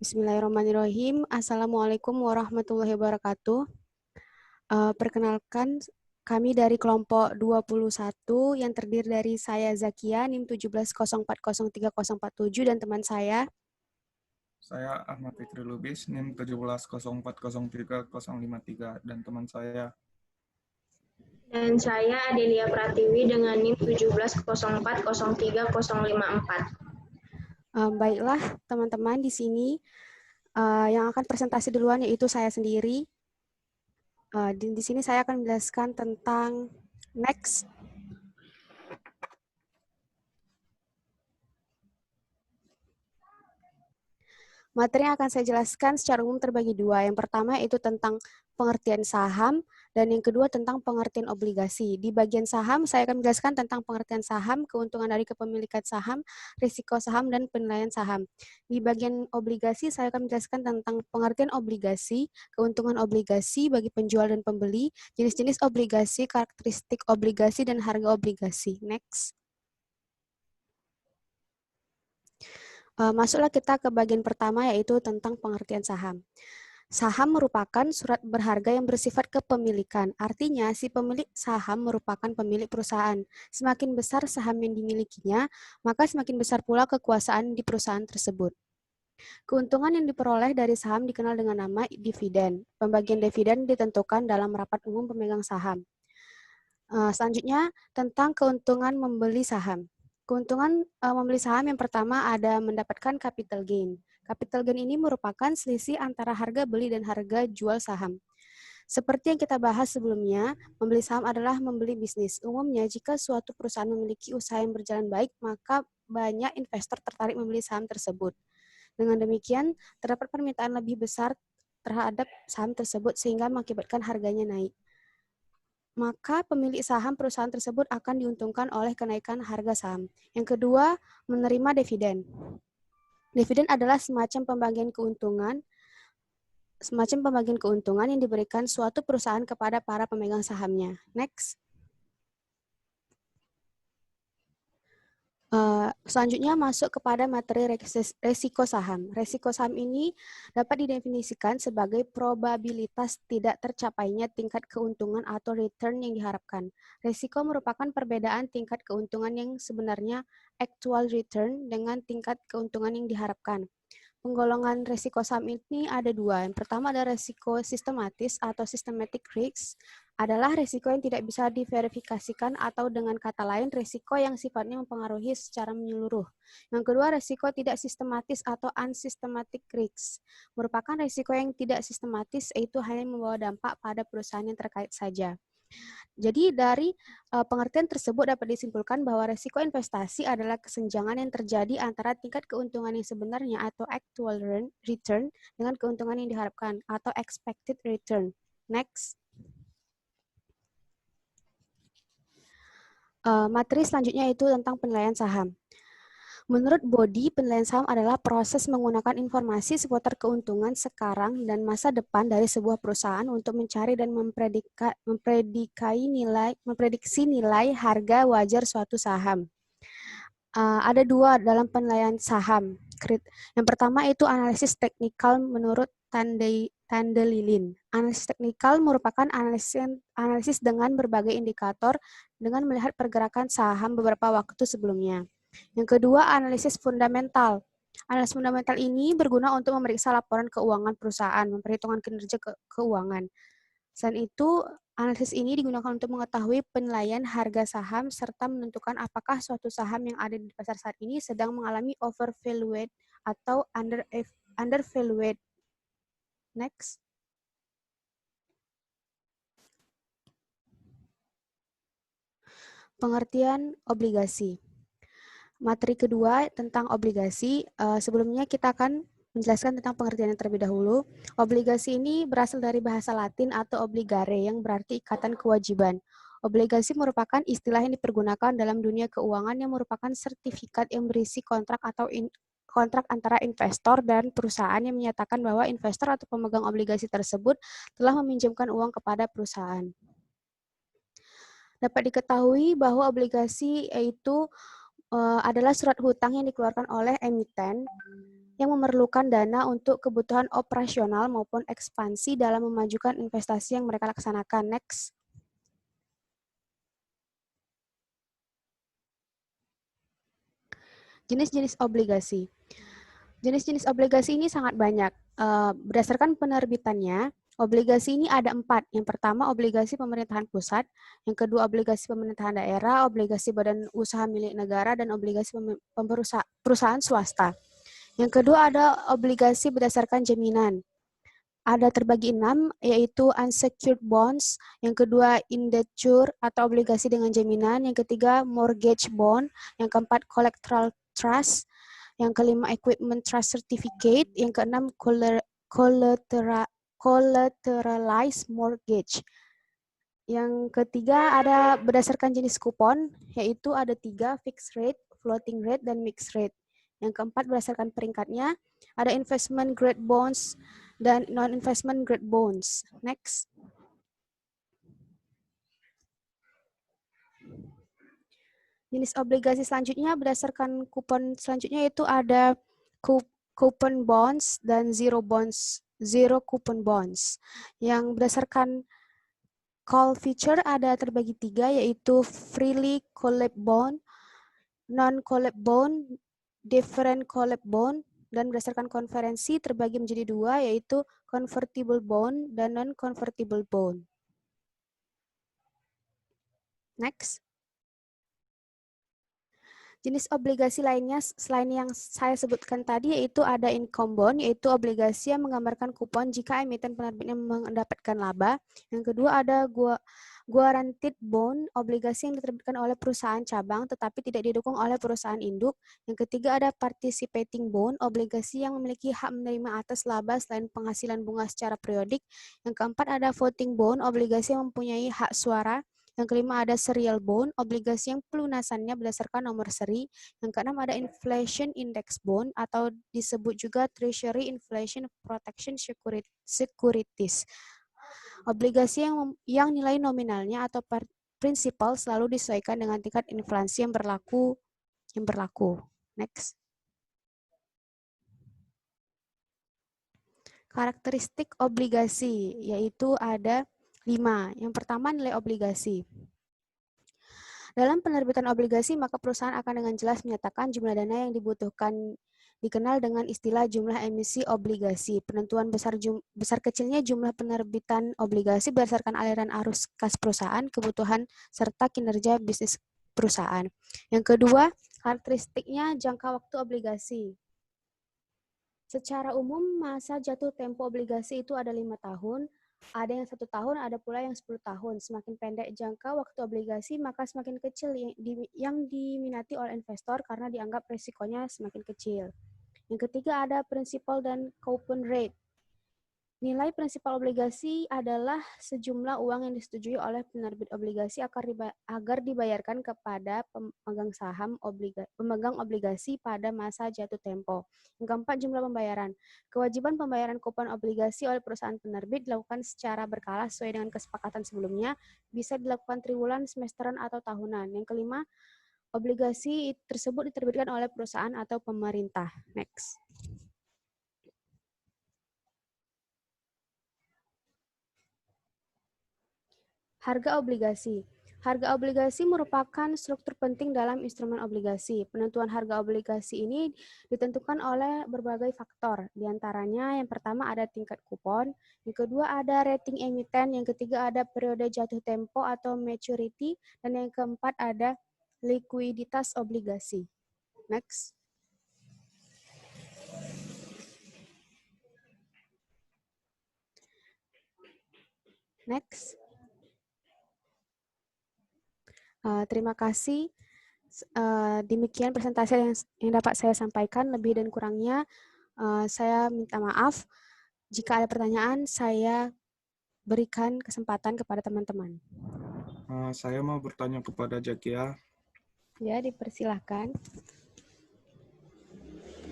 Bismillahirrahmanirrahim. Assalamualaikum warahmatullahi wabarakatuh. Perkenalkan, kami dari kelompok 21 yang terdiri dari saya Zakia, NIM 17040347 dan teman saya. Saya Ahmad Fikri Lubis, NIM 1704030053 dan teman saya. Dan saya Adelia Pratiwi dengan NIM 1704030054. Baiklah, teman-teman di sini yang akan presentasi duluan yaitu saya sendiri. Di sini saya akan menjelaskan tentang next. Materi yang akan saya jelaskan secara umum terbagi dua. Yang pertama yaitu tentang pengertian saham, dan yang kedua tentang pengertian obligasi. Di bagian saham, saya akan menjelaskan tentang pengertian saham, keuntungan dari kepemilikan saham, risiko saham, dan penilaian saham. Di bagian obligasi, saya akan menjelaskan tentang pengertian obligasi, keuntungan obligasi bagi penjual dan pembeli, jenis-jenis obligasi, karakteristik obligasi, dan harga obligasi. Next. Masuklah kita ke bagian pertama, yaitu tentang pengertian saham. Saham merupakan surat berharga yang bersifat kepemilikan. Artinya, si pemilik saham merupakan pemilik perusahaan. Semakin besar saham yang dimilikinya, maka semakin besar pula kekuasaan di perusahaan tersebut. Keuntungan yang diperoleh dari saham dikenal dengan nama dividen. Pembagian dividen ditentukan dalam rapat umum pemegang saham. Selanjutnya, tentang keuntungan membeli saham. Keuntungan membeli saham yang pertama ada mendapatkan capital gain. Capital gain ini merupakan selisih antara harga beli dan harga jual saham. Seperti yang kita bahas sebelumnya, membeli saham adalah membeli bisnis. Umumnya, jika suatu perusahaan memiliki usaha yang berjalan baik, maka banyak investor tertarik membeli saham tersebut. Dengan demikian, terdapat permintaan lebih besar terhadap saham tersebut sehingga mengakibatkan harganya naik. Maka pemilik saham perusahaan tersebut akan diuntungkan oleh kenaikan harga saham. Yang kedua, menerima dividen. Dividen adalah semacam pembagian keuntungan yang diberikan suatu perusahaan kepada para pemegang sahamnya. Next. Selanjutnya masuk kepada materi resiko saham. Resiko saham ini dapat didefinisikan sebagai probabilitas tidak tercapainya tingkat keuntungan atau return yang diharapkan. Resiko merupakan perbedaan tingkat keuntungan yang sebenarnya actual return dengan tingkat keuntungan yang diharapkan. Penggolongan risiko saham ini ada dua. Yang pertama ada risiko sistematis atau systematic risk, adalah risiko yang tidak bisa diverifikasikan atau dengan kata lain risiko yang sifatnya mempengaruhi secara menyeluruh. Yang kedua, risiko tidak sistematis atau unsystematic risk, merupakan risiko yang tidak sistematis, yaitu hanya membawa dampak pada perusahaan yang terkait saja. Jadi dari pengertian tersebut dapat disimpulkan bahwa risiko investasi adalah kesenjangan yang terjadi antara tingkat keuntungan yang sebenarnya atau actual return dengan keuntungan yang diharapkan atau expected return. Next. Materi selanjutnya itu tentang penilaian saham. Menurut Bodi, penilaian saham adalah proses menggunakan informasi seputar keuntungan sekarang dan masa depan dari sebuah perusahaan untuk mencari dan memprediksi nilai harga wajar suatu saham. Ada dua dalam penilaian saham. Yang pertama itu analisis teknikal menurut Tandelilin. Analisis teknikal merupakan analisis dengan berbagai indikator dengan melihat pergerakan saham beberapa waktu sebelumnya. Yang kedua, analisis fundamental. Analisis fundamental ini berguna untuk memeriksa laporan keuangan perusahaan, memperhitungkan kinerja keuangan. Selain itu, analisis ini digunakan untuk mengetahui penilaian harga saham serta menentukan apakah suatu saham yang ada di pasar saat ini sedang mengalami overvalued atau undervalued. Next. Pengertian obligasi. Materi kedua tentang obligasi. Sebelumnya kita akan menjelaskan tentang pengertiannya terlebih dahulu. Obligasi ini berasal dari bahasa Latin atau obligare yang berarti ikatan kewajiban. Obligasi merupakan istilah yang dipergunakan dalam dunia keuangan yang merupakan sertifikat yang berisi kontrak atau kontrak antara investor dan perusahaan yang menyatakan bahwa investor atau pemegang obligasi tersebut telah meminjamkan uang kepada perusahaan. Dapat diketahui bahwa obligasi yaitu adalah surat hutang yang dikeluarkan oleh emiten yang memerlukan dana untuk kebutuhan operasional maupun ekspansi dalam memajukan investasi yang mereka laksanakan. Next. Jenis-jenis obligasi. Jenis-jenis obligasi ini sangat banyak. Berdasarkan penerbitannya, obligasi ini ada 4. Yang pertama, obligasi pemerintahan pusat. Yang kedua, obligasi pemerintahan daerah, obligasi badan usaha milik negara, dan obligasi perusahaan swasta. Yang kedua ada obligasi berdasarkan jaminan. Ada terbagi 6, yaitu unsecured bonds. Yang kedua, indenture atau obligasi dengan jaminan. Yang ketiga, mortgage bond. Yang keempat, collateral trust. Yang kelima, equipment trust certificate. Yang keenam, collateralized mortgage. Yang ketiga ada berdasarkan jenis kupon, yaitu ada 3, fixed rate, floating rate, dan mixed rate. Yang keempat berdasarkan peringkatnya, ada investment grade bonds dan non-investment grade bonds. Next. Jenis obligasi selanjutnya berdasarkan kupon selanjutnya yaitu ada coupon bonds dan zero coupon bonds. Yang berdasarkan call feature ada terbagi 3, yaitu freely callable bond, non-callable bond, different callable bond, dan berdasarkan konferensi terbagi menjadi 2, yaitu convertible bond dan non-convertible bond. Next. Jenis obligasi lainnya selain yang saya sebutkan tadi yaitu ada income bond, yaitu obligasi yang menggambarkan kupon jika emiten penerbitnya mendapatkan laba. Yang kedua ada guaranteed bond, obligasi yang diterbitkan oleh perusahaan cabang tetapi tidak didukung oleh perusahaan induk. Yang ketiga ada participating bond, obligasi yang memiliki hak menerima atas laba selain penghasilan bunga secara periodik. Yang keempat ada voting bond, obligasi yang mempunyai hak suara. Yang kelima ada serial bond, obligasi yang pelunasannya berdasarkan nomor seri. Yang keenam ada inflation index bond atau disebut juga treasury inflation protection securities. Obligasi yang nilai nominalnya atau prinsipal selalu disesuaikan dengan tingkat inflasi yang berlaku. Next. Karakteristik obligasi yaitu ada 5. Yang pertama nilai obligasi. Dalam penerbitan obligasi, maka perusahaan akan dengan jelas menyatakan jumlah dana yang dibutuhkan dikenal dengan istilah jumlah emisi obligasi. Penentuan besar kecilnya jumlah penerbitan obligasi berdasarkan aliran arus kas perusahaan, kebutuhan, serta kinerja bisnis perusahaan. Yang kedua, karakteristiknya jangka waktu obligasi. Secara umum, masa jatuh tempo obligasi itu ada 5 tahun, ada yang 1 tahun, ada pula yang 10 tahun. Semakin pendek jangka waktu obligasi, maka semakin kecil yang diminati oleh investor karena dianggap resikonya semakin kecil. Yang ketiga ada principal dan coupon rate. Nilai prinsipal obligasi adalah sejumlah uang yang disetujui oleh penerbit obligasi agar dibayarkan kepada pemegang obligasi pada masa jatuh tempo. Yang keempat, jumlah pembayaran. Kewajiban pembayaran kupon obligasi oleh perusahaan penerbit dilakukan secara berkala sesuai dengan kesepakatan sebelumnya, bisa dilakukan triwulan, semesteran, atau tahunan. Yang kelima, obligasi tersebut diterbitkan oleh perusahaan atau pemerintah. Next. Harga obligasi. Harga obligasi merupakan struktur penting dalam instrumen obligasi. Penentuan harga obligasi ini ditentukan oleh berbagai faktor. Di antaranya yang pertama ada tingkat kupon, yang kedua ada rating emiten, yang ketiga ada periode jatuh tempo atau maturity, dan yang keempat ada likuiditas obligasi. Next. Next. Terima kasih. Demikian presentasi yang dapat saya sampaikan. Lebih dan kurangnya saya minta maaf. Jika ada pertanyaan, saya berikan kesempatan kepada teman-teman. Saya mau bertanya kepada Jakia. Ya, dipersilahkan.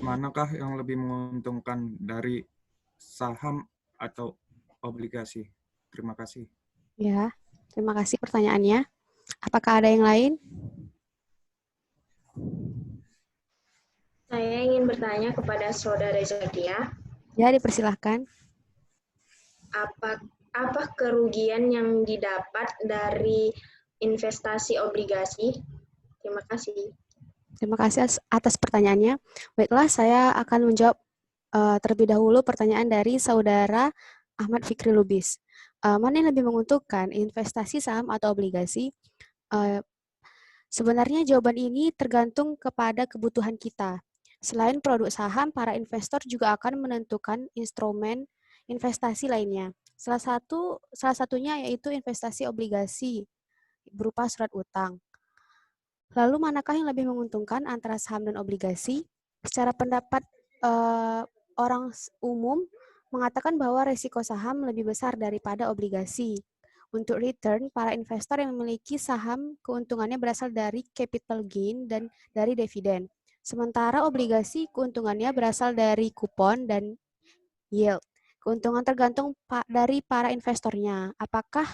Manakah yang lebih menguntungkan dari saham atau obligasi? Terima kasih. Ya, terima kasih pertanyaannya. Apakah ada yang lain? Saya ingin bertanya kepada Saudara Zakia, Ya, dipersilahkan. apa kerugian yang didapat dari investasi obligasi? Terima kasih. Terima kasih atas pertanyaannya. Baiklah, saya akan menjawab terlebih dahulu pertanyaan dari Saudara Ahmad Fikri Lubis. Mana yang lebih menguntungkan, investasi saham atau obligasi? Sebenarnya jawaban ini tergantung kepada kebutuhan kita. Selain produk saham, para investor juga akan menentukan instrumen investasi lainnya. Salah satunya yaitu investasi obligasi berupa surat utang. Lalu manakah yang lebih menguntungkan antara saham dan obligasi? Secara pendapat orang umum mengatakan bahwa risiko saham lebih besar daripada obligasi. Untuk return, para investor yang memiliki saham keuntungannya berasal dari capital gain dan dari dividen. Sementara obligasi keuntungannya berasal dari kupon dan yield. Keuntungan tergantung dari para investornya. Apakah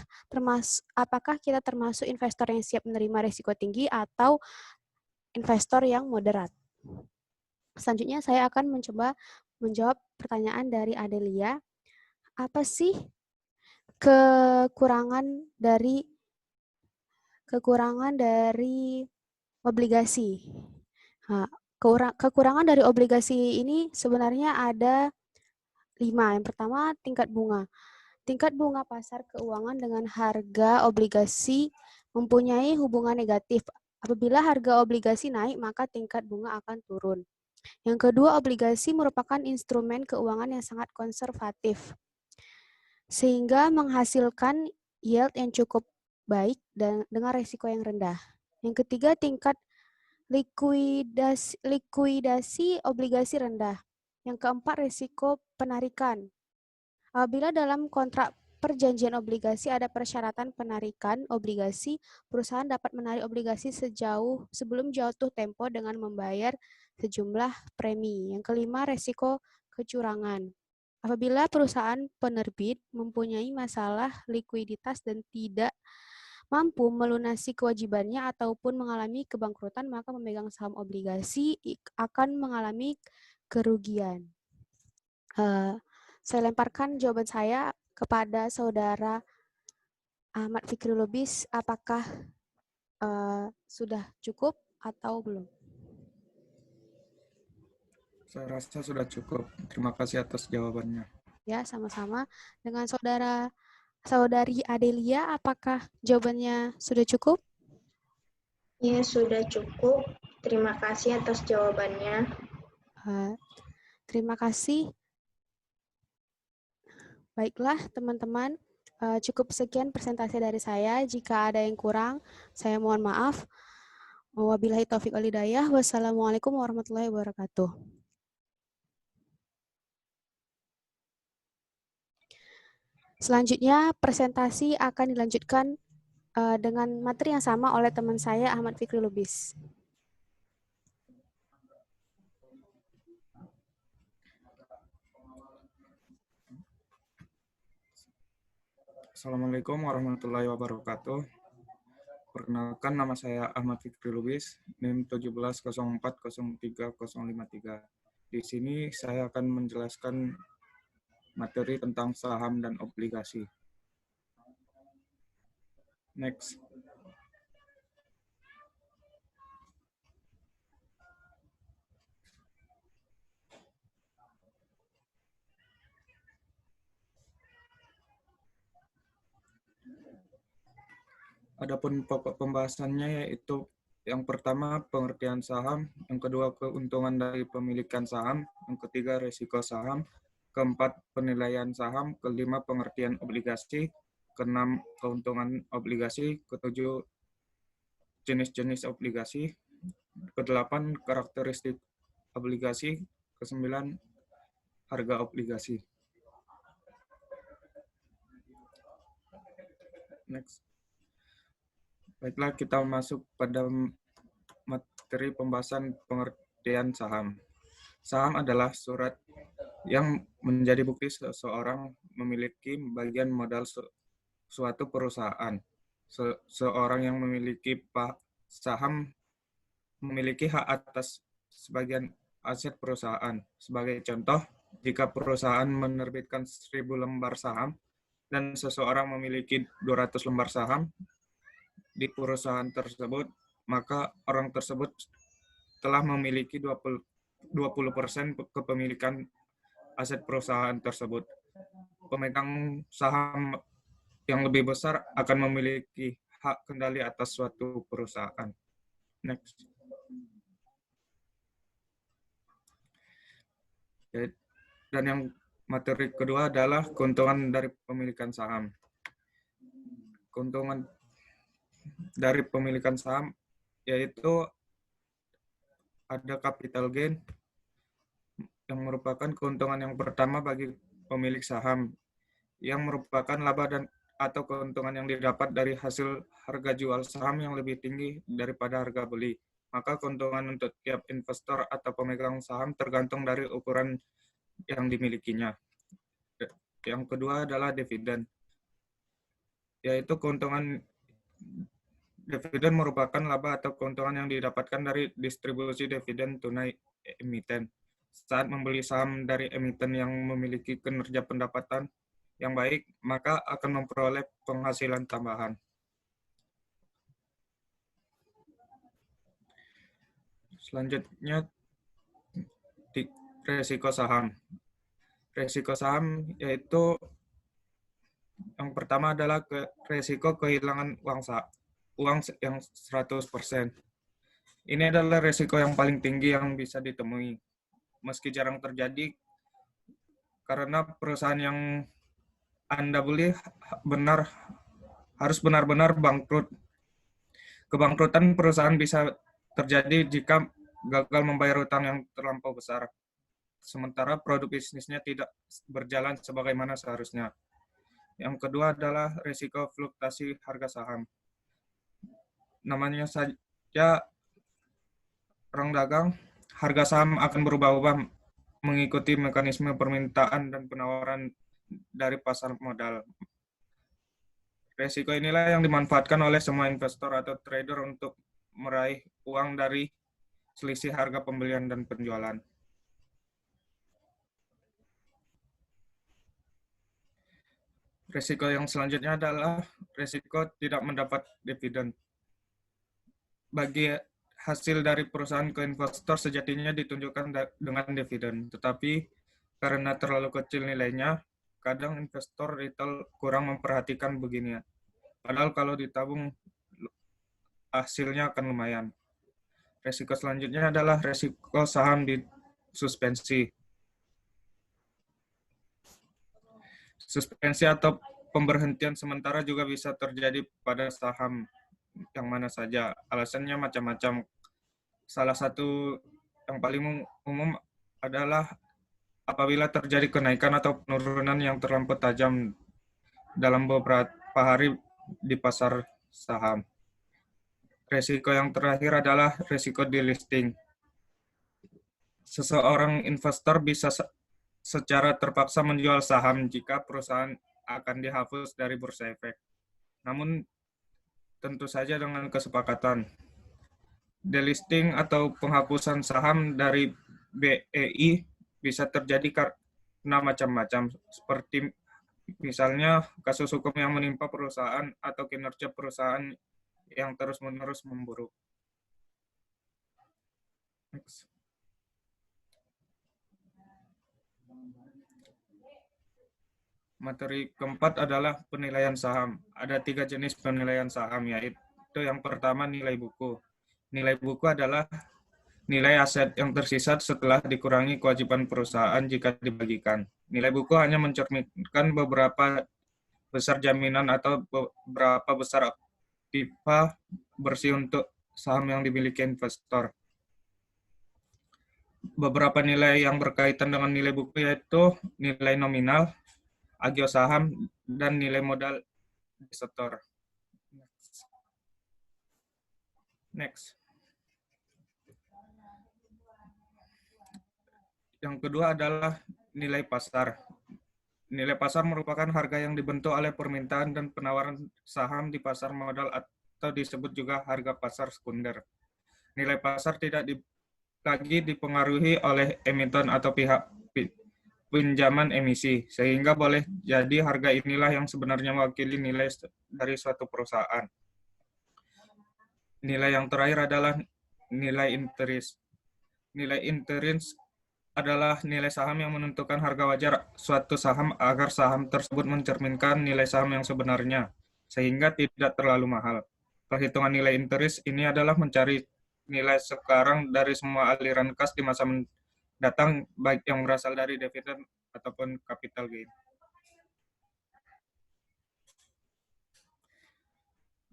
kita termasuk investor yang siap menerima risiko tinggi atau investor yang moderat? Selanjutnya saya akan mencoba menjawab pertanyaan dari Adelia. Apa sih kekurangan dari obligasi? Nah, kekurangan dari obligasi ini sebenarnya ada 5. Yang pertama, tingkat bunga. Tingkat bunga pasar keuangan dengan harga obligasi mempunyai hubungan negatif. Apabila harga obligasi naik, maka tingkat bunga akan turun. Yang kedua, obligasi merupakan instrumen keuangan yang sangat konservatif, sehingga menghasilkan yield yang cukup baik dan dengan risiko yang rendah. Yang ketiga, tingkat likuidasi obligasi rendah. Yang keempat, risiko penarikan. Apabila dalam kontrak perjanjian obligasi ada persyaratan penarikan obligasi, perusahaan dapat menarik obligasi sebelum jatuh tempo dengan membayar sejumlah premi. Yang kelima, resiko kecurangan. Apabila perusahaan penerbit mempunyai masalah likuiditas dan tidak mampu melunasi kewajibannya ataupun mengalami kebangkrutan, maka pemegang saham obligasi akan mengalami kerugian. Saya lemparkan jawaban saya kepada Saudara Ahmad Fikri Lubis. Apakah sudah cukup atau belum? Saya rasa sudah cukup. Terima kasih atas jawabannya. Ya, sama-sama. Dengan Saudari Adelia, apakah jawabannya sudah cukup? Ya, sudah cukup. Terima kasih atas jawabannya. Terima kasih. Baiklah, teman-teman. Cukup sekian presentasi dari saya. Jika ada yang kurang, saya mohon maaf. Wabillahi taufiq wal hidayah. Wassalamualaikum warahmatullahi wabarakatuh. Selanjutnya, presentasi akan dilanjutkan dengan materi yang sama oleh teman saya, Ahmad Fikri Lubis. Assalamualaikum warahmatullahi wabarakatuh. Perkenalkan, nama saya Ahmad Fikri Lubis, NIM 17040353. Di sini saya akan menjelaskan materi tentang saham dan obligasi. Next. Adapun pokok pembahasannya yaitu yang pertama pengertian saham, yang kedua keuntungan dari pemilikan saham, yang ketiga risiko saham, keempat penilaian saham, kelima pengertian obligasi, keenam keuntungan obligasi, ketujuh jenis-jenis obligasi, kedelapan karakteristik obligasi, kesembilan harga obligasi. Next. Baiklah, kita masuk pada materi pembahasan pengertian saham. Saham adalah surat yang menjadi bukti seseorang memiliki bagian modal suatu perusahaan. Seorang yang memiliki saham memiliki hak atas sebagian aset perusahaan. Sebagai contoh, jika perusahaan menerbitkan 1.000 lembar saham dan seseorang memiliki 200 lembar saham di perusahaan tersebut, maka orang tersebut telah memiliki 20% kepemilikan aset perusahaan tersebut. Pemegang saham yang lebih besar akan memiliki hak kendali atas suatu perusahaan. Next. Dan yang materi kedua adalah keuntungan dari pemilikan saham. Keuntungan dari pemilikan saham yaitu ada capital gain yang merupakan keuntungan yang pertama bagi pemilik saham, yang merupakan laba dan atau keuntungan yang didapat dari hasil harga jual saham yang lebih tinggi daripada harga beli. Maka keuntungan untuk tiap investor atau pemegang saham tergantung dari ukuran yang dimilikinya. Yang kedua adalah dividen, yaitu keuntungan dividen merupakan laba atau keuntungan yang didapatkan dari distribusi dividen tunai emiten. Saat membeli saham dari emiten yang memiliki kinerja pendapatan yang baik, maka akan memperoleh penghasilan tambahan. Selanjutnya, resiko saham. Resiko saham yaitu yang pertama adalah resiko kehilangan uang yang 100%. Ini adalah resiko yang paling tinggi yang bisa ditemui. Meski jarang terjadi, karena perusahaan yang Anda beli harus benar-benar bangkrut. Kebangkrutan perusahaan bisa terjadi jika gagal membayar utang yang terlampau besar, sementara produk bisnisnya tidak berjalan sebagaimana seharusnya. Yang kedua adalah risiko fluktuasi harga saham. Namanya saja orang dagang, harga saham akan berubah-ubah mengikuti mekanisme permintaan dan penawaran dari pasar modal. Resiko inilah yang dimanfaatkan oleh semua investor atau trader untuk meraih uang dari selisih harga pembelian dan penjualan. Resiko yang selanjutnya adalah resiko tidak mendapat dividen. Bagi hasil dari perusahaan ke investor sejatinya ditunjukkan dengan dividen, tetapi karena terlalu kecil nilainya, kadang investor retail kurang memperhatikan beginian. Padahal kalau ditabung hasilnya akan lumayan. Resiko selanjutnya adalah resiko saham disuspensi. Suspensi atau pemberhentian sementara juga bisa terjadi pada saham yang mana saja. Alasannya macam-macam. Salah satu yang paling umum adalah apabila terjadi kenaikan atau penurunan yang terlampau tajam dalam beberapa hari di pasar saham. Resiko yang terakhir adalah resiko delisting. Seseorang investor bisa secara terpaksa menjual saham jika perusahaan akan dihapus dari bursa efek. Namun tentu saja dengan kesepakatan. Delisting atau penghapusan saham dari BEI bisa terjadi karena macam-macam, seperti misalnya kasus hukum yang menimpa perusahaan atau kinerja perusahaan yang terus-menerus memburuk. Next. Materi keempat adalah penilaian saham. Ada 3 jenis penilaian saham, yaitu yang pertama nilai buku. Nilai buku adalah nilai aset yang tersisa setelah dikurangi kewajiban perusahaan jika dibagikan. Nilai buku hanya mencerminkan beberapa besar jaminan atau beberapa besar aktiva bersih untuk saham yang dimiliki investor. Beberapa nilai yang berkaitan dengan nilai buku yaitu nilai nominal, agio saham, dan nilai modal desetor. Next. Yang kedua adalah nilai pasar. Nilai pasar merupakan harga yang dibentuk oleh permintaan dan penawaran saham di pasar modal atau disebut juga harga pasar sekunder. Nilai pasar tidak lagi dipengaruhi oleh emiten atau pihak pinjaman emisi, sehingga boleh jadi harga inilah yang sebenarnya mewakili nilai dari suatu perusahaan. Nilai yang terakhir adalah nilai interest. Nilai interest adalah nilai saham yang menentukan harga wajar suatu saham agar saham tersebut mencerminkan nilai saham yang sebenarnya, sehingga tidak terlalu mahal. Perhitungan nilai interest ini adalah mencari nilai sekarang dari semua aliran kas di masa mendatang, baik yang berasal dari dividen ataupun capital gain.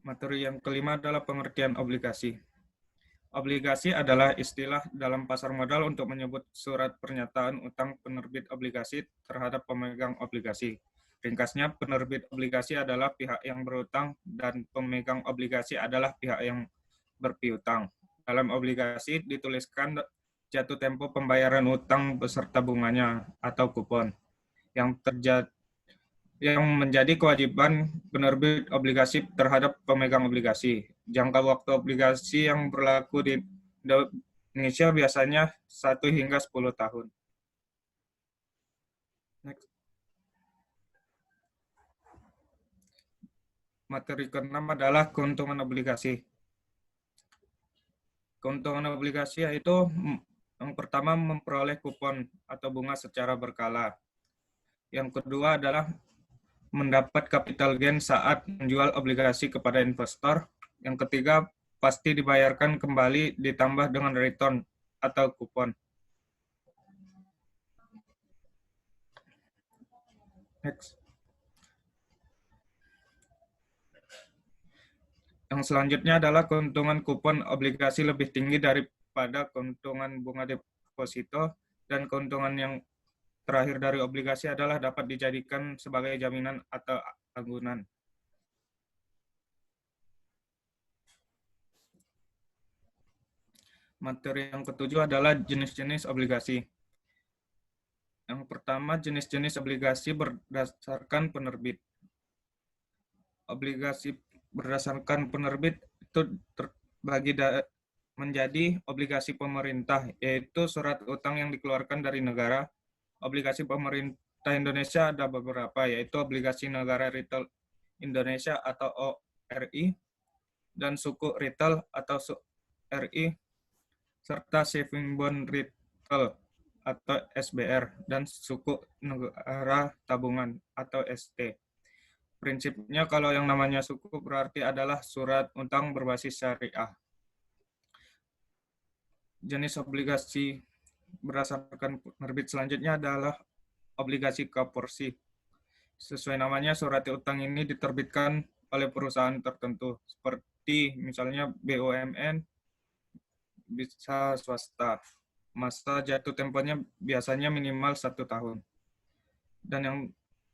Materi yang kelima adalah pengertian obligasi. Obligasi adalah istilah dalam pasar modal untuk menyebut surat pernyataan utang penerbit obligasi terhadap pemegang obligasi. Ringkasnya, penerbit obligasi adalah pihak yang berutang dan pemegang obligasi adalah pihak yang berpiutang. Dalam obligasi dituliskan jatuh tempo pembayaran utang beserta bunganya atau kupon yang menjadi kewajiban penerbit obligasi terhadap pemegang obligasi. Jangka waktu obligasi yang berlaku di Indonesia biasanya 1 hingga 10 tahun. Next. Materi ke-6 adalah keuntungan obligasi. Keuntungan obligasi yaitu yang pertama memperoleh kupon atau bunga secara berkala. Yang kedua adalah mendapat capital gain saat menjual obligasi kepada investor. Yang ketiga, pasti dibayarkan kembali ditambah dengan return atau kupon. Next. Yang selanjutnya adalah keuntungan kupon obligasi lebih tinggi daripada keuntungan bunga deposito, dan keuntungan yang terakhir dari obligasi adalah dapat dijadikan sebagai jaminan atau agunan. Materi yang ketujuh adalah jenis-jenis obligasi. Yang pertama, jenis-jenis obligasi berdasarkan penerbit. Obligasi berdasarkan penerbit itu terbagi menjadi obligasi pemerintah, yaitu surat utang yang dikeluarkan dari negara. Obligasi pemerintah Indonesia ada beberapa, yaitu obligasi negara retail Indonesia atau ORI, dan suku retail atau RI, serta saving bond retail atau SBR, dan suku negara tabungan atau ST. Prinsipnya kalau yang namanya suku berarti adalah surat utang berbasis syariah. Jenis obligasi berdasarkan penerbit selanjutnya adalah obligasi koperasi. Sesuai namanya, surat utang ini diterbitkan oleh perusahaan tertentu, seperti misalnya BUMN, bisa swasta. Masa jatuh temponya biasanya minimal 1 tahun. Dan yang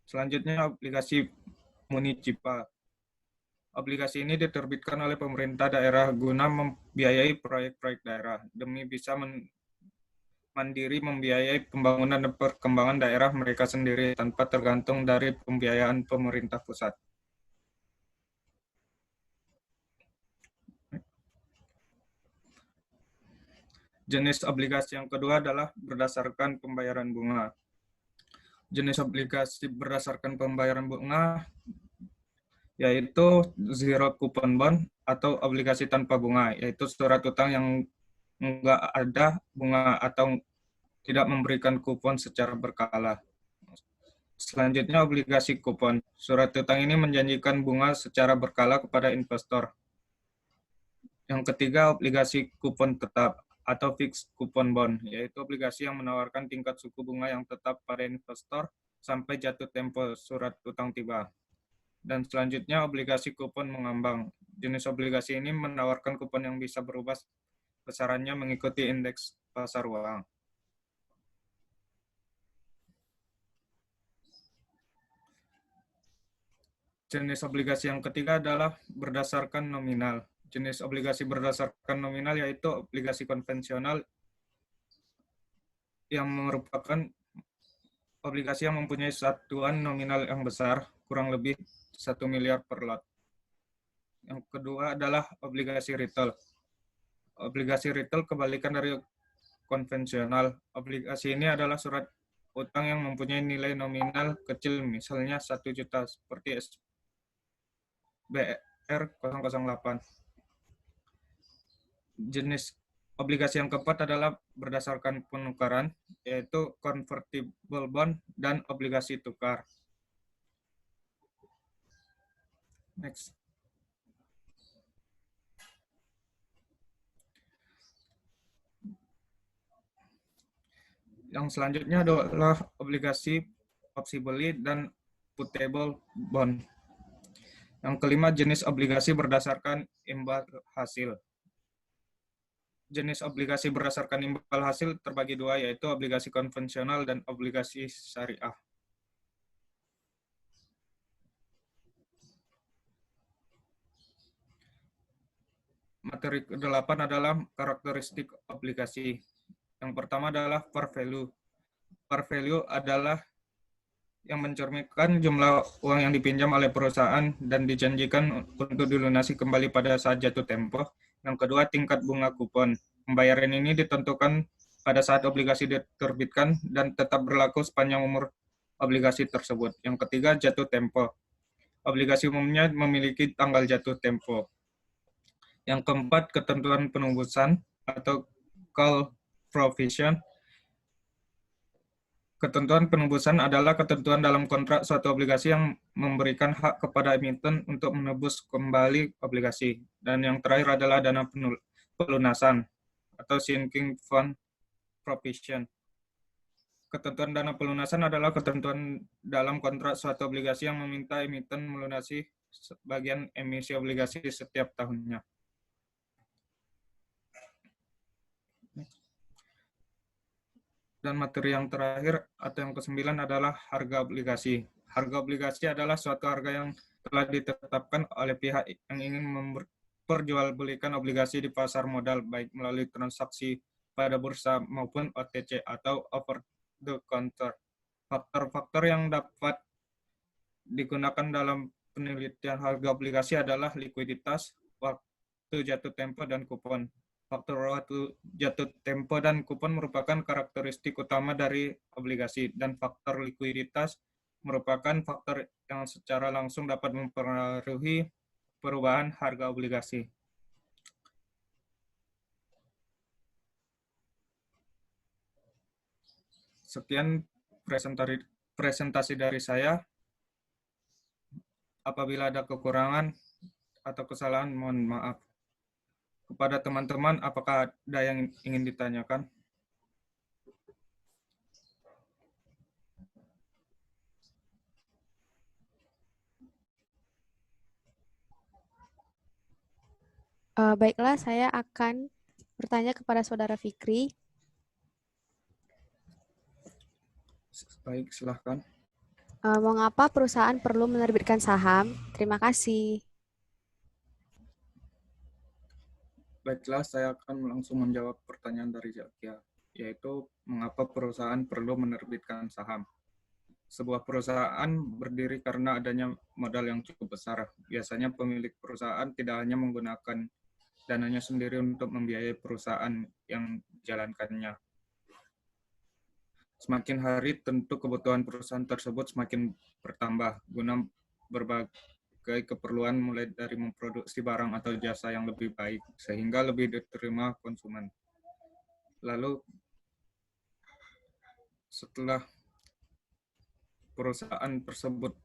selanjutnya obligasi municipal. Obligasi ini diterbitkan oleh pemerintah daerah guna membiayai proyek-proyek daerah demi bisa mandiri membiayai pembangunan dan perkembangan daerah mereka sendiri tanpa tergantung dari pembiayaan pemerintah pusat. Jenis obligasi yang kedua adalah berdasarkan pembayaran bunga. Jenis obligasi berdasarkan pembayaran bunga yaitu zero coupon bond atau obligasi tanpa bunga, yaitu surat utang yang enggak ada bunga atau tidak memberikan kupon secara berkala. Selanjutnya, obligasi kupon. Surat utang ini menjanjikan bunga secara berkala kepada investor. Yang ketiga, obligasi kupon tetap atau fixed coupon bond, yaitu obligasi yang menawarkan tingkat suku bunga yang tetap pada investor sampai jatuh tempo surat utang tiba. Dan selanjutnya, obligasi kupon mengambang. Jenis obligasi ini menawarkan kupon yang bisa berubah besarannya mengikuti indeks pasar uang. Jenis obligasi yang ketiga adalah berdasarkan nominal. Jenis obligasi berdasarkan nominal yaitu obligasi konvensional yang merupakan obligasi yang mempunyai satuan nominal yang besar, kurang lebih 1 miliar per lot. Yang kedua adalah obligasi retail. Obligasi retail kebalikan dari konvensional. Obligasi ini adalah surat utang yang mempunyai nilai nominal kecil, misalnya 1 juta, seperti SBR 008. Jenis obligasi yang keempat adalah berdasarkan penukaran, yaitu convertible bond dan obligasi tukar. Next. Yang selanjutnya adalah obligasi opsi beli dan putable bond. Yang kelima, jenis obligasi berdasarkan imbal hasil. Jenis obligasi berdasarkan imbal hasil terbagi dua, yaitu obligasi konvensional dan obligasi syariah. Materi ke-8 adalah karakteristik obligasi. Yang pertama adalah par value. Par value adalah yang mencerminkan jumlah uang yang dipinjam oleh perusahaan dan dijanjikan untuk dilunasi kembali pada saat jatuh tempo. Yang kedua, tingkat bunga kupon. Pembayaran ini ditentukan pada saat obligasi diterbitkan dan tetap berlaku sepanjang umur obligasi tersebut. Yang ketiga, jatuh tempo. Obligasi umumnya memiliki tanggal jatuh tempo. Yang keempat, ketentuan penembusan atau call provision. Ketentuan penembusan adalah ketentuan dalam kontrak suatu obligasi yang memberikan hak kepada emiten untuk menebus kembali obligasi. Dan yang terakhir adalah dana pelunasan atau sinking fund provision. Ketentuan dana pelunasan adalah ketentuan dalam kontrak suatu obligasi yang meminta emiten melunasi sebagian emisi obligasi setiap tahunnya. Dan materi yang terakhir atau yang ke-9 adalah harga obligasi. Harga obligasi adalah suatu harga yang telah ditetapkan oleh pihak yang ingin memperjualbelikan obligasi di pasar modal, baik melalui transaksi pada bursa maupun OTC atau over the counter. Faktor-faktor yang dapat digunakan dalam penelitian harga obligasi adalah likuiditas, waktu jatuh tempo, dan kupon. Faktor waktu jatuh tempo dan kupon merupakan karakteristik utama dari obligasi, dan faktor likuiditas merupakan faktor yang secara langsung dapat mempengaruhi perubahan harga obligasi. Sekian presentasi dari saya. Apabila ada kekurangan atau kesalahan, mohon maaf. Kepada teman-teman, apakah ada yang ingin ditanyakan? Baiklah, saya akan bertanya kepada Saudara Fikri. Baik, silahkan. Mengapa perusahaan perlu menerbitkan saham? Terima kasih. Baiklah, saya akan langsung menjawab pertanyaan dari Zakia, yaitu mengapa perusahaan perlu menerbitkan saham. Sebuah perusahaan berdiri karena adanya modal yang cukup besar. Biasanya pemilik perusahaan tidak hanya menggunakan dananya sendiri untuk membiayai perusahaan yang dijalankannya. Semakin hari tentu kebutuhan perusahaan tersebut semakin bertambah guna berbagai keperluan, mulai dari memproduksi barang atau jasa yang lebih baik sehingga lebih diterima konsumen. Lalu setelah perusahaan tersebut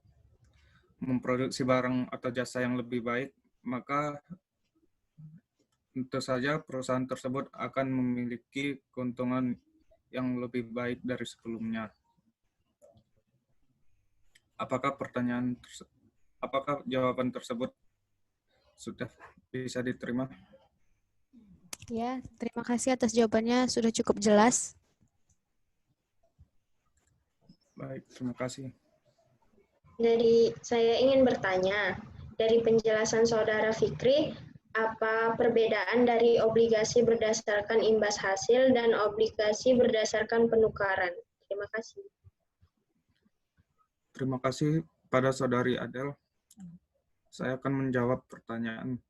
memproduksi barang atau jasa yang lebih baik, maka tentu saja perusahaan tersebut akan memiliki keuntungan yang lebih baik dari sebelumnya. Apakah jawaban tersebut sudah bisa diterima? Ya, terima kasih atas jawabannya, sudah cukup jelas. Baik, terima kasih. Jadi saya ingin bertanya, dari penjelasan Saudara Fikri, apa perbedaan dari obligasi berdasarkan imbas hasil dan obligasi berdasarkan penukaran? Terima kasih. Terima kasih pada Saudari Adel. Saya akan menjawab pertanyaan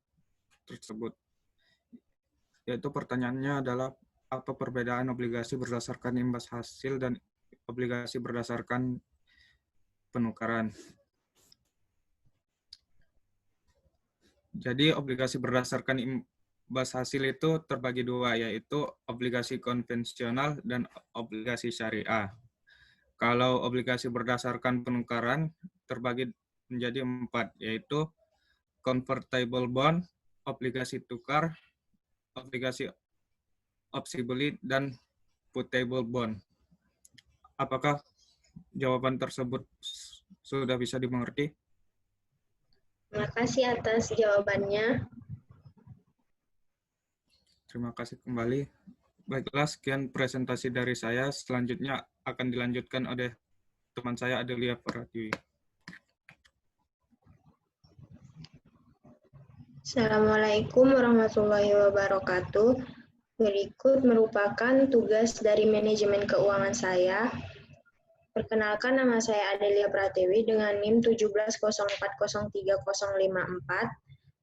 tersebut. Yaitu pertanyaannya adalah apa perbedaan obligasi berdasarkan imbas hasil dan obligasi berdasarkan penukaran. Jadi obligasi berdasarkan imbas hasil itu terbagi dua, yaitu obligasi konvensional dan obligasi syariah. Kalau obligasi berdasarkan penukaran terbagi menjadi 4, yaitu convertible bond, obligasi tukar, obligasi opsi beli, dan putable bond. Apakah jawaban tersebut sudah bisa dimengerti? Terima kasih atas jawabannya. Terima kasih kembali. Baiklah, sekian presentasi dari saya. Selanjutnya akan dilanjutkan oleh teman saya, Adelia Pratiwi. Assalamualaikum warahmatullahi wabarakatuh. Berikut merupakan tugas dari manajemen keuangan saya. Perkenalkan, nama saya Adelia Pratiwi dengan NIM 170403054.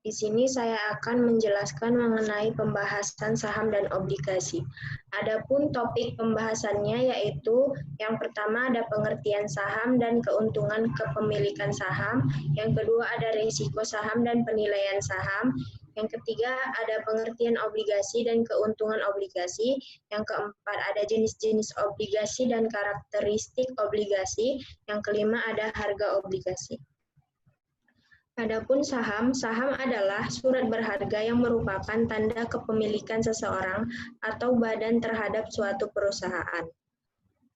Di sini saya akan menjelaskan mengenai pembahasan saham dan obligasi. Adapun topik pembahasannya yaitu yang pertama ada pengertian saham dan keuntungan kepemilikan saham, yang kedua ada risiko saham dan penilaian saham, yang ketiga ada pengertian obligasi dan keuntungan obligasi, yang keempat ada jenis-jenis obligasi dan karakteristik obligasi, yang kelima ada harga obligasi. Adapun saham, saham adalah surat berharga yang merupakan tanda kepemilikan seseorang atau badan terhadap suatu perusahaan.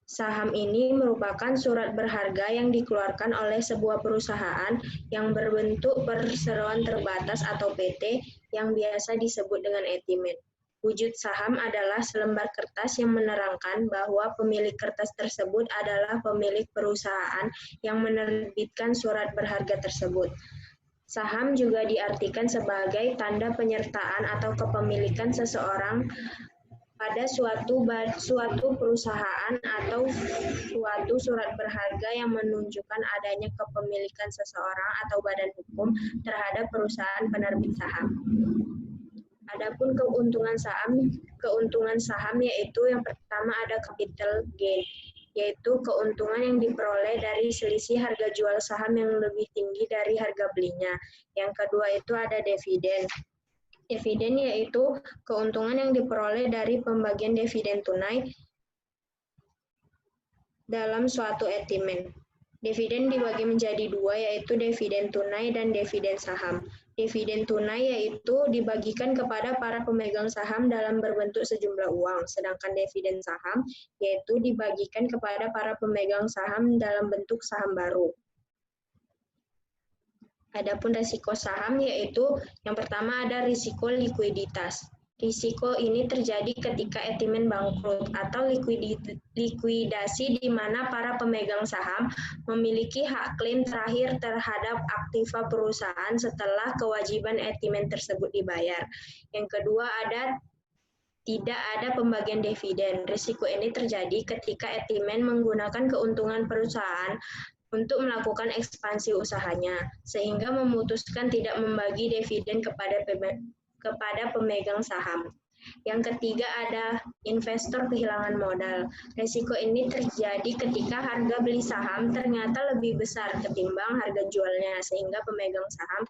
Saham ini merupakan surat berharga yang dikeluarkan oleh sebuah perusahaan yang berbentuk perseroan terbatas atau PT yang biasa disebut dengan etimen. Wujud saham adalah selembar kertas yang menerangkan bahwa pemilik kertas tersebut adalah pemilik perusahaan yang menerbitkan surat berharga tersebut. Saham juga diartikan sebagai tanda penyertaan atau kepemilikan seseorang pada suatu perusahaan atau suatu surat berharga yang menunjukkan adanya kepemilikan seseorang atau badan hukum terhadap perusahaan penerbit saham. Adapun keuntungan saham yaitu yang pertama ada capital gain, yaitu keuntungan yang diperoleh dari selisih harga jual saham yang lebih tinggi dari harga belinya. Yang kedua itu ada dividen. Dividen yaitu keuntungan yang diperoleh dari pembagian dividen tunai dalam suatu etimen. Dividen dibagi menjadi dua, yaitu dividen tunai dan dividen saham. Dividen tunai yaitu dibagikan kepada para pemegang saham dalam berbentuk sejumlah uang, sedangkan dividen saham yaitu dibagikan kepada para pemegang saham dalam bentuk saham baru. Adapun risiko saham yaitu yang pertama ada risiko likuiditas. Risiko ini terjadi ketika etimen bangkrut atau likuidasi di mana para pemegang saham memiliki hak klaim terakhir terhadap aktiva perusahaan setelah kewajiban etimen tersebut dibayar. Yang kedua tidak ada pembagian dividen. Risiko ini terjadi ketika etimen menggunakan keuntungan perusahaan untuk melakukan ekspansi usahanya, sehingga memutuskan tidak membagi dividen kepada pemegang saham. Yang ketiga ada investor kehilangan modal. Risiko ini terjadi ketika harga beli saham ternyata lebih besar ketimbang harga jualnya, sehingga pemegang saham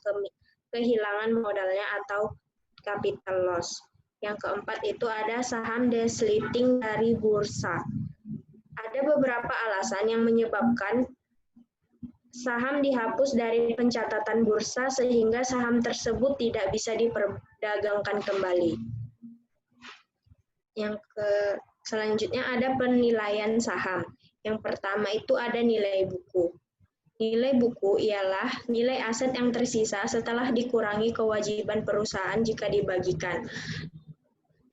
kehilangan modalnya atau capital loss. Yang keempat itu ada saham delisting dari bursa. Ada beberapa alasan yang menyebabkan saham dihapus dari pencatatan bursa sehingga saham tersebut tidak bisa diperdagangkan kembali. Selanjutnya ada penilaian saham. Yang pertama itu ada nilai buku. Nilai buku ialah nilai aset yang tersisa setelah dikurangi kewajiban perusahaan jika dibagikan.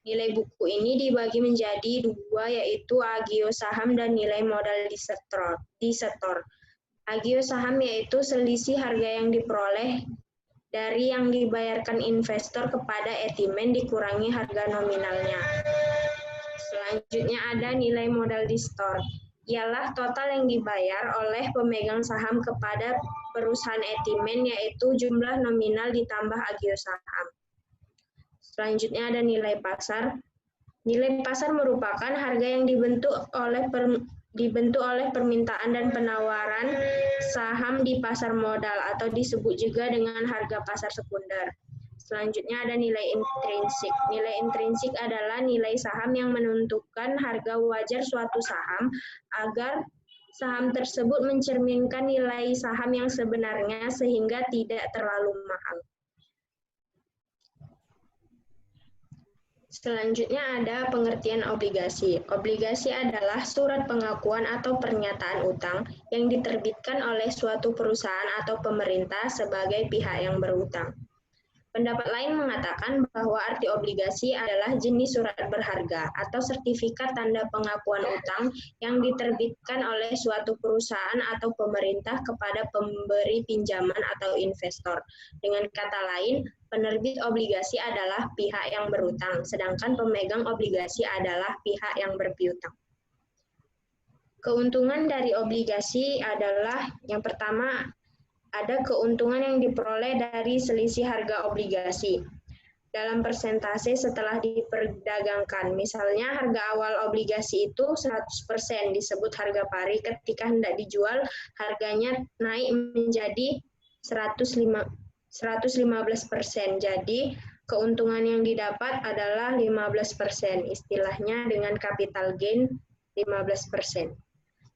Nilai buku ini dibagi menjadi dua, yaitu agio saham dan nilai modal disetor. Agio saham yaitu selisih harga yang diperoleh dari yang dibayarkan investor kepada etimen dikurangi harga nominalnya. Selanjutnya ada nilai modal disetor, ialah total yang dibayar oleh pemegang saham kepada perusahaan etimen yaitu jumlah nominal ditambah agio saham. Selanjutnya ada nilai pasar. Nilai pasar merupakan harga yang dibentuk oleh permintaan dan penawaran saham di pasar modal atau disebut juga dengan harga pasar sekunder. Selanjutnya ada nilai intrinsik. Nilai intrinsik adalah nilai saham yang menentukan harga wajar suatu saham agar saham tersebut mencerminkan nilai saham yang sebenarnya sehingga tidak terlalu mahal. Selanjutnya ada pengertian obligasi. Obligasi adalah surat pengakuan atau pernyataan utang yang diterbitkan oleh suatu perusahaan atau pemerintah sebagai pihak yang berutang. Pendapat lain mengatakan bahwa arti obligasi adalah jenis surat berharga atau sertifikat tanda pengakuan utang yang diterbitkan oleh suatu perusahaan atau pemerintah kepada pemberi pinjaman atau investor. Dengan kata lain, penerbit obligasi adalah pihak yang berutang, sedangkan pemegang obligasi adalah pihak yang berpiutang. Keuntungan dari obligasi adalah yang pertama, ada keuntungan yang diperoleh dari selisih harga obligasi dalam persentase setelah diperdagangkan. Misalnya harga awal obligasi itu 100% disebut harga pari, ketika hendak dijual harganya naik menjadi 115%. Jadi keuntungan yang didapat adalah 15%, istilahnya dengan capital gain 15%.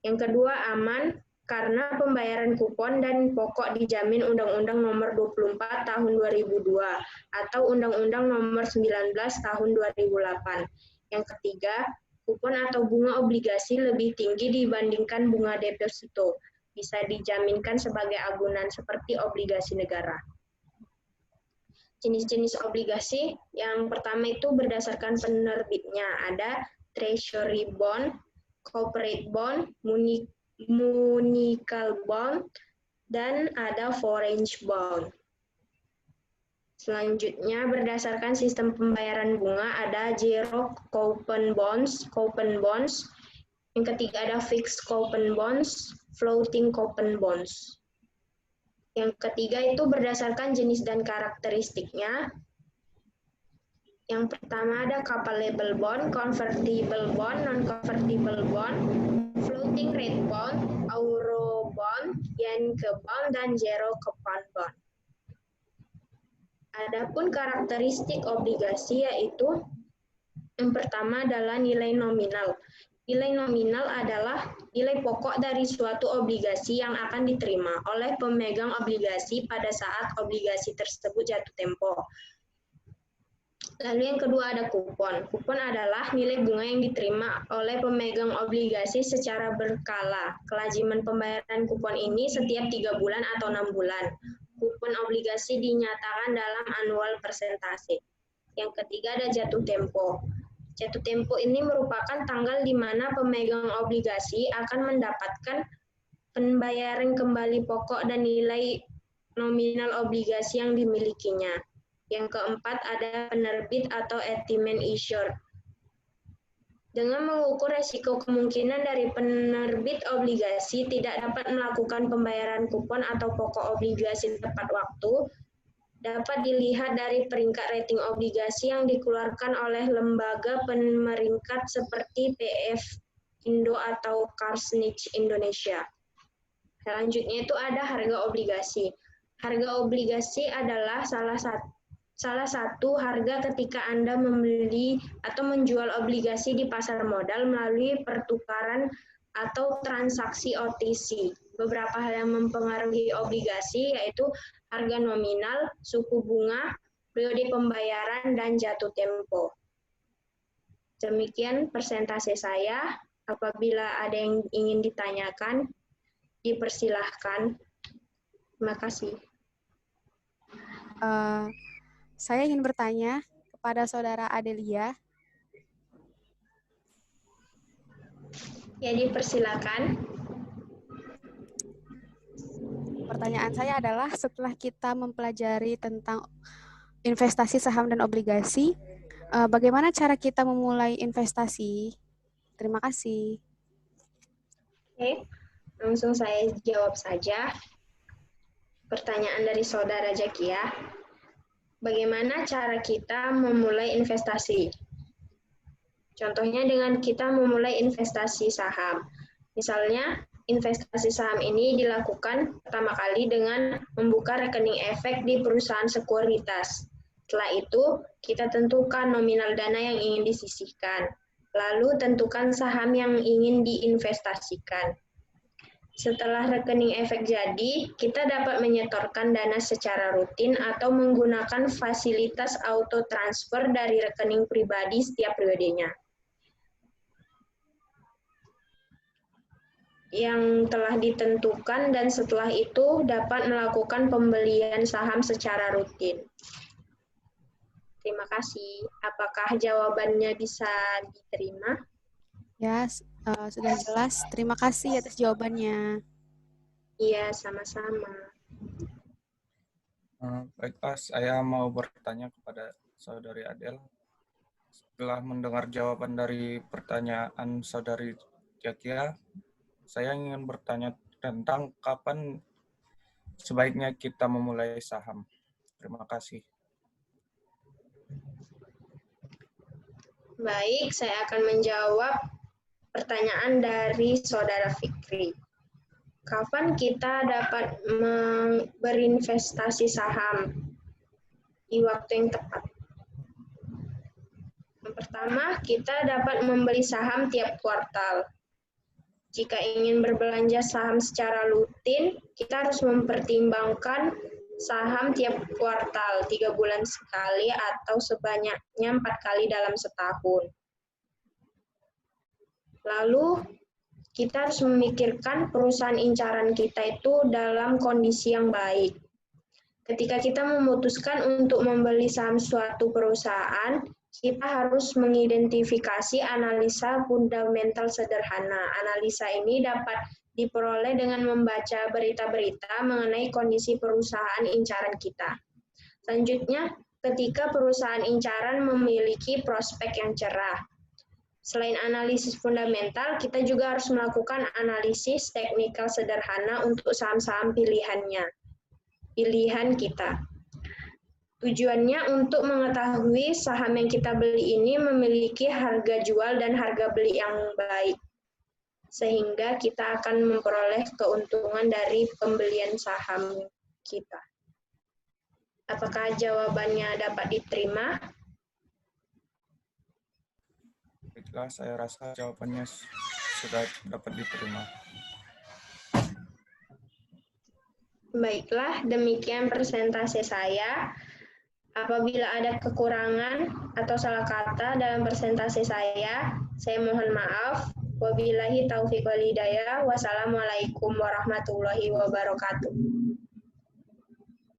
Yang kedua, aman karena pembayaran kupon dan pokok dijamin Undang-Undang Nomor 24 Tahun 2002 atau Undang-Undang Nomor 19 Tahun 2008. Yang ketiga, kupon atau bunga obligasi lebih tinggi dibandingkan bunga deposito, bisa dijaminkan sebagai agunan seperti obligasi negara. Jenis-jenis obligasi, yang pertama itu berdasarkan penerbitnya, ada treasury bond, corporate bond, municipal bond, dan ada foreign bond. Selanjutnya, berdasarkan sistem pembayaran bunga, ada zero coupon bonds. Yang ketiga ada fixed coupon bonds, floating coupon bonds. Yang ketiga itu berdasarkan jenis dan karakteristiknya. Yang pertama ada callable bond, convertible bond, non-convertible bond, floating rate bond, euro bond, yen bond, dan zero coupon bond. Adapun karakteristik obligasi yaitu yang pertama adalah nilai nominal. Nilai nominal adalah nilai pokok dari suatu obligasi yang akan diterima oleh pemegang obligasi pada saat obligasi tersebut jatuh tempo. Lalu yang kedua ada kupon. Kupon adalah nilai bunga yang diterima oleh pemegang obligasi secara berkala. Kelaziman pembayaran kupon ini setiap 3 bulan atau 6 bulan. Kupon obligasi dinyatakan dalam annual persentase. Yang ketiga ada jatuh tempo. Jatuh tempo ini merupakan tanggal di mana pemegang obligasi akan mendapatkan pembayaran kembali pokok dan nilai nominal obligasi yang dimilikinya. Yang keempat ada penerbit atau estimated issuer. Dengan mengukur resiko kemungkinan dari penerbit obligasi tidak dapat melakukan pembayaran kupon atau pokok obligasi tepat waktu, dapat dilihat dari peringkat rating obligasi yang dikeluarkan oleh lembaga pemeringkat seperti PF Indo atau Carnegie Indonesia. Selanjutnya itu ada harga obligasi. Harga obligasi adalah salah satu harga ketika Anda membeli atau menjual obligasi di pasar modal melalui pertukaran atau transaksi OTC. Beberapa hal yang mempengaruhi obligasi yaitu harga nominal, suku bunga, periode pembayaran, dan jatuh tempo. Demikian persentase saya. Apabila ada yang ingin ditanyakan, dipersilahkan. Terima kasih. Saya ingin bertanya kepada Saudara Adelia. Ya, dipersilakan. Pertanyaan saya adalah setelah kita mempelajari tentang investasi saham dan obligasi, bagaimana cara kita memulai investasi? Terima kasih. Oke, langsung saya jawab saja. Pertanyaan dari Saudara Jakia. Bagaimana cara kita memulai investasi? Contohnya dengan kita memulai investasi saham. Misalnya, investasi saham ini dilakukan pertama kali dengan membuka rekening efek di perusahaan sekuritas. Setelah itu, kita tentukan nominal dana yang ingin disisihkan. Lalu tentukan saham yang ingin diinvestasikan. Setelah rekening efek jadi, kita dapat menyetorkan dana secara rutin atau menggunakan fasilitas auto transfer dari rekening pribadi setiap periodenya. Yang telah ditentukan dan setelah itu dapat melakukan pembelian saham secara rutin. Terima kasih. Apakah jawabannya bisa diterima? Ya, sudah jelas. Terima kasih atas jawabannya. Iya, sama-sama. Baiklah, saya mau bertanya kepada Saudari Adel. Setelah mendengar jawaban dari pertanyaan Saudari Jakia, saya ingin bertanya tentang kapan sebaiknya kita memulai saham. Terima kasih. Baik, saya akan menjawab pertanyaan dari Saudara Fikri. Kapan kita dapat berinvestasi saham di waktu yang tepat? Yang pertama, kita dapat membeli saham tiap kuartal. Jika ingin berbelanja saham secara rutin, kita harus mempertimbangkan saham tiap kuartal, 3 bulan sekali atau sebanyaknya 4 kali dalam setahun. Lalu, kita harus memikirkan perusahaan incaran kita itu dalam kondisi yang baik. Ketika kita memutuskan untuk membeli saham suatu perusahaan, kita harus mengidentifikasi analisa fundamental sederhana. Analisa ini dapat diperoleh dengan membaca berita-berita mengenai kondisi perusahaan incaran kita. Selanjutnya, ketika perusahaan incaran memiliki prospek yang cerah. Selain analisis fundamental, kita juga harus melakukan analisis teknikal sederhana untuk saham-saham pilihan kita. Tujuannya untuk mengetahui saham yang kita beli ini memiliki harga jual dan harga beli yang baik, sehingga kita akan memperoleh keuntungan dari pembelian saham kita. Apakah jawabannya dapat diterima? Baiklah, saya rasa jawabannya sudah dapat diterima. Baiklah, demikian presentasi saya. Apabila ada kekurangan atau salah kata dalam presentasi saya mohon maaf. Wabillahi taufiq wal hidayah. Wassalamualaikum warahmatullahi wabarakatuh.